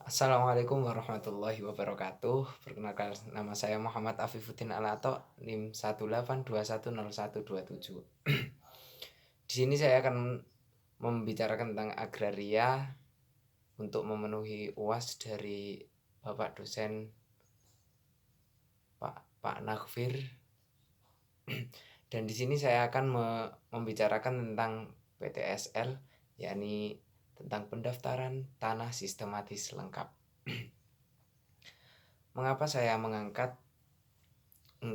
Assalamualaikum warahmatullahi wabarakatuh. Perkenalkan nama saya Muhammad Afifuddin Alato, NIM 182101227. Di sini saya akan membicarakan tentang agraria untuk memenuhi UAS dari Bapak dosen Pak Nakfir. Dan di sini saya akan membicarakan tentang PTSL, yakni tentang pendaftaran tanah sistematis lengkap. Mengapa saya mengangkat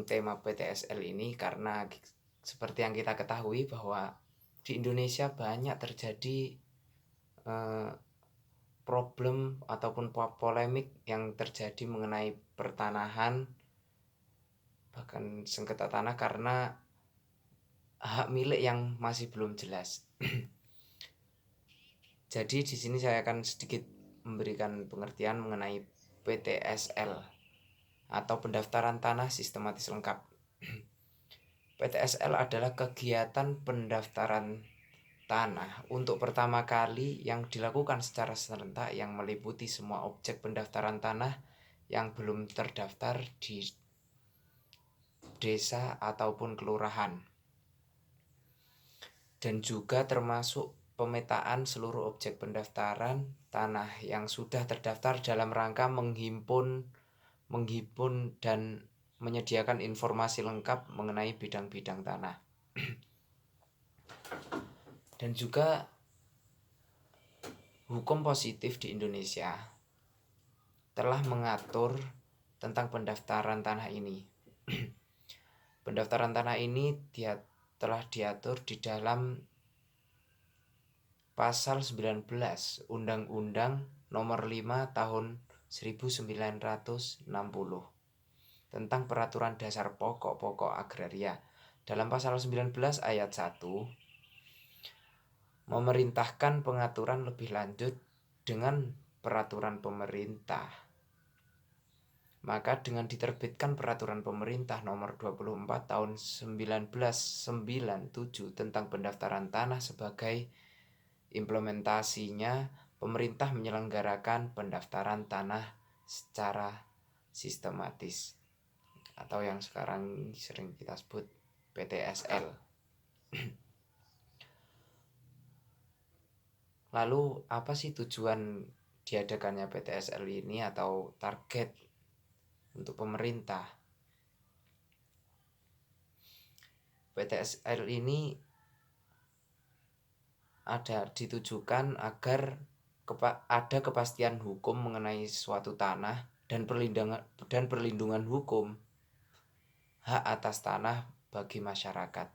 tema PTSL ini? Karena seperti yang kita ketahui bahwa di Indonesia banyak terjadi problem ataupun polemik yang terjadi mengenai pertanahan, bahkan sengketa tanah karena hak milik yang masih belum jelas. Jadi di sini saya akan sedikit memberikan pengertian mengenai PTSL atau pendaftaran tanah sistematis lengkap. PTSL adalah kegiatan pendaftaran tanah untuk pertama kali yang dilakukan secara serentak yang meliputi semua objek pendaftaran tanah yang belum terdaftar di desa ataupun kelurahan, dan juga termasuk pemetaan seluruh objek pendaftaran tanah yang sudah terdaftar dalam rangka menghimpun dan menyediakan informasi lengkap mengenai bidang-bidang tanah. Dan juga hukum positif di Indonesia telah mengatur tentang pendaftaran tanah ini. Pendaftaran tanah ini telah diatur di dalam Pasal 19 Undang-Undang Nomor 5 Tahun 1960 tentang Peraturan Dasar Pokok-pokok Agraria. Dalam pasal 19 ayat 1 memerintahkan pengaturan lebih lanjut dengan peraturan pemerintah. Maka dengan diterbitkan peraturan pemerintah nomor 24 tahun 1997 tentang pendaftaran tanah sebagai implementasinya, pemerintah menyelenggarakan pendaftaran tanah secara sistematis atau yang sekarang sering kita sebut PTSL. Lalu apa sih tujuan diadakannya PTSL ini atau target untuk pemerintah? PTSL ini ditujukan agar ada kepastian hukum mengenai suatu tanah dan perlindungan hukum hak atas tanah bagi masyarakat,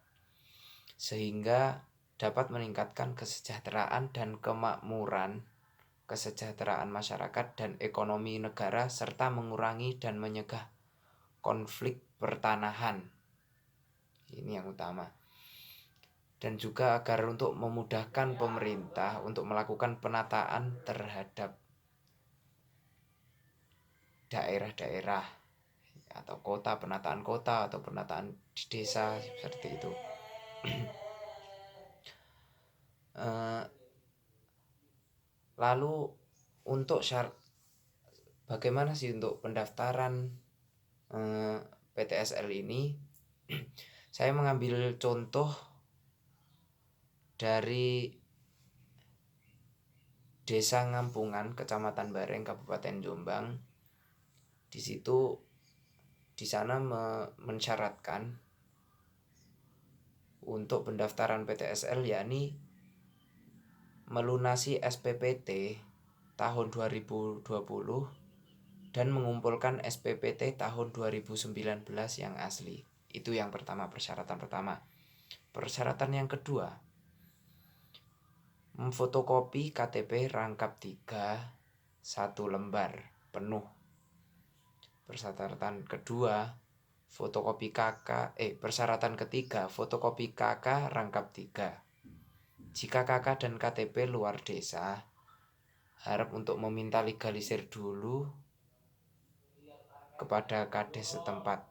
sehingga dapat meningkatkan kesejahteraan dan kemakmuran, kesejahteraan masyarakat dan ekonomi negara, serta mengurangi dan menyegah konflik pertanahan. Ini yang utama. Dan juga agar untuk memudahkan pemerintah untuk melakukan penataan terhadap daerah-daerah atau kota, penataan kota atau penataan di desa seperti itu. Lalu untuk bagaimana sih untuk pendaftaran PTSL ini? Saya mengambil contoh dari Desa Ngampungan, Kecamatan Bareng, Kabupaten Jombang. Di sana mensyaratkan untuk pendaftaran PTSL yakni melunasi SPPT tahun 2020 dan mengumpulkan SPPT tahun 2019 yang asli. Itu yang pertama, persyaratan pertama. Persyaratan yang kedua, memfotokopi KTP rangkap 3 1 lembar penuh. Persyaratan kedua, persyaratan ketiga, fotokopi KK rangkap 3. Jika KK dan KTP luar desa, harap untuk meminta legalisir dulu kepada Kades setempat.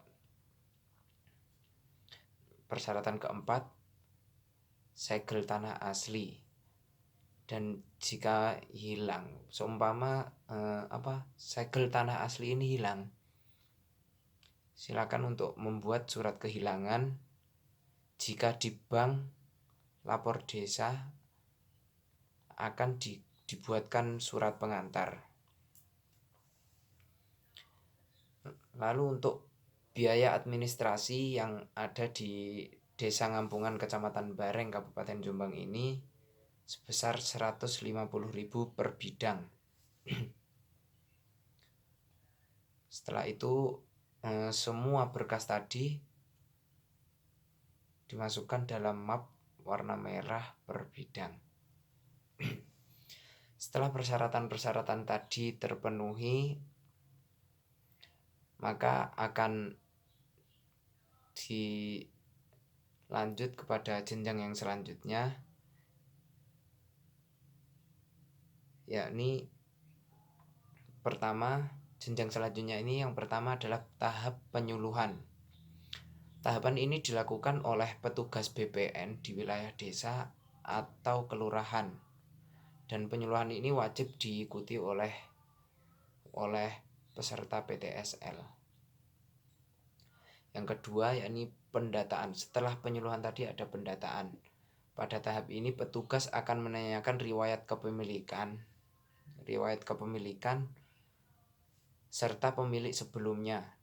Persyaratan keempat, segel tanah asli. Dan jika hilang, seumpama segel tanah asli ini hilang, silakan untuk membuat surat kehilangan. Jika di bank, lapor desa akan dibuatkan surat pengantar. Lalu untuk biaya administrasi yang ada di Desa Ngampungan, Kecamatan Bareng, Kabupaten Jombang ini sebesar 150.000 per bidang. Setelah itu semua berkas tadi dimasukkan dalam map warna merah per bidang. Setelah persyaratan-persyaratan tadi terpenuhi, maka akan dilanjut kepada jenjang yang selanjutnya, yakni jenjang selanjutnya ini yang pertama adalah tahap penyuluhan. Tahapan ini dilakukan oleh petugas BPN di wilayah desa atau kelurahan, dan penyuluhan ini wajib diikuti oleh peserta PTSL. Yang kedua yakni pendataan. Setelah penyuluhan tadi ada pendataan. Pada tahap ini petugas akan menanyakan riwayat kepemilikan serta pemilik sebelumnya,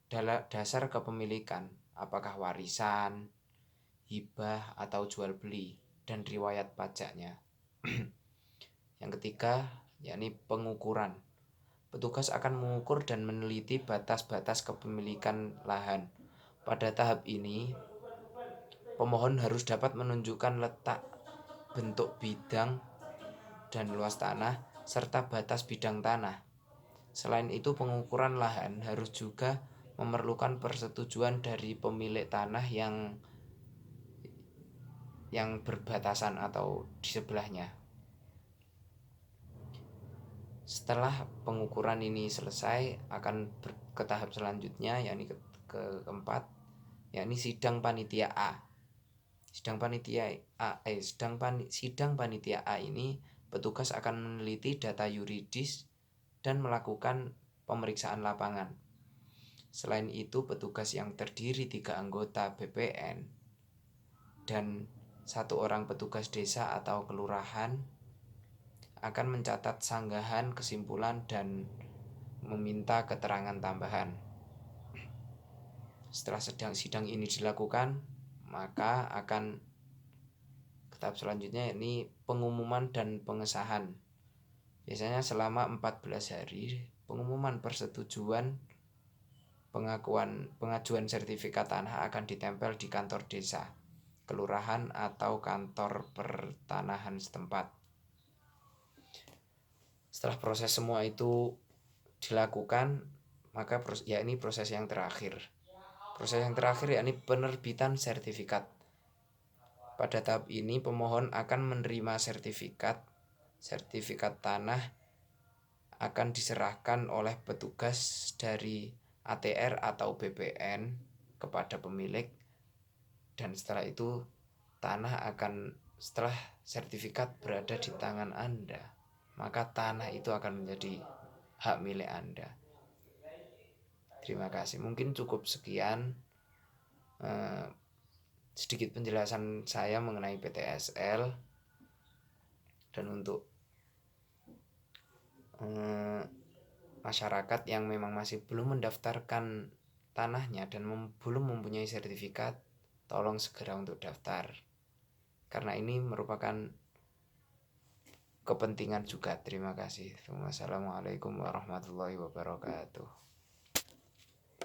dasar kepemilikan, apakah warisan, hibah atau jual beli, dan riwayat pajaknya. Yang ketiga yakni pengukuran. Petugas akan mengukur dan meneliti batas-batas kepemilikan lahan. Pada tahap ini, pemohon harus dapat menunjukkan letak, bentuk bidang dan luas tanah, serta batas bidang tanah. Selain itu, pengukuran lahan harus juga memerlukan persetujuan dari pemilik tanah yang berbatasan atau di sebelahnya. Setelah pengukuran ini selesai, akan ke tahap selanjutnya, yakni keempat, yakni sidang panitia A. Sidang panitia A ini petugas akan meneliti data yuridis dan melakukan pemeriksaan lapangan. Selain itu, petugas yang terdiri 3 anggota BPN dan 1 orang petugas desa atau kelurahan akan mencatat sanggahan, kesimpulan, dan meminta keterangan tambahan. Setelah sidang ini dilakukan, maka akan ke tahap selanjutnya, yakni pengumuman dan pengesahan. Biasanya selama 14 hari, pengumuman persetujuan pengajuan sertifikat tanah akan ditempel di kantor desa, kelurahan, atau kantor pertanahan setempat. Setelah proses semua itu dilakukan, maka ini proses yang terakhir. Proses yang terakhir yakni penerbitan sertifikat. Pada tahap ini pemohon akan menerima sertifikat tanah akan diserahkan oleh petugas dari ATR atau BPN kepada pemilik, dan setelah itu setelah sertifikat berada di tangan Anda, maka tanah itu akan menjadi hak milik Anda. Terima kasih. Mungkin cukup sekian sedikit penjelasan saya mengenai PTSL. Dan untuk masyarakat yang memang masih belum mendaftarkan tanahnya dan belum mempunyai sertifikat, tolong segera untuk daftar, karena ini merupakan kepentingan juga. Terima kasih. Wassalamualaikum warahmatullahi wabarakatuh.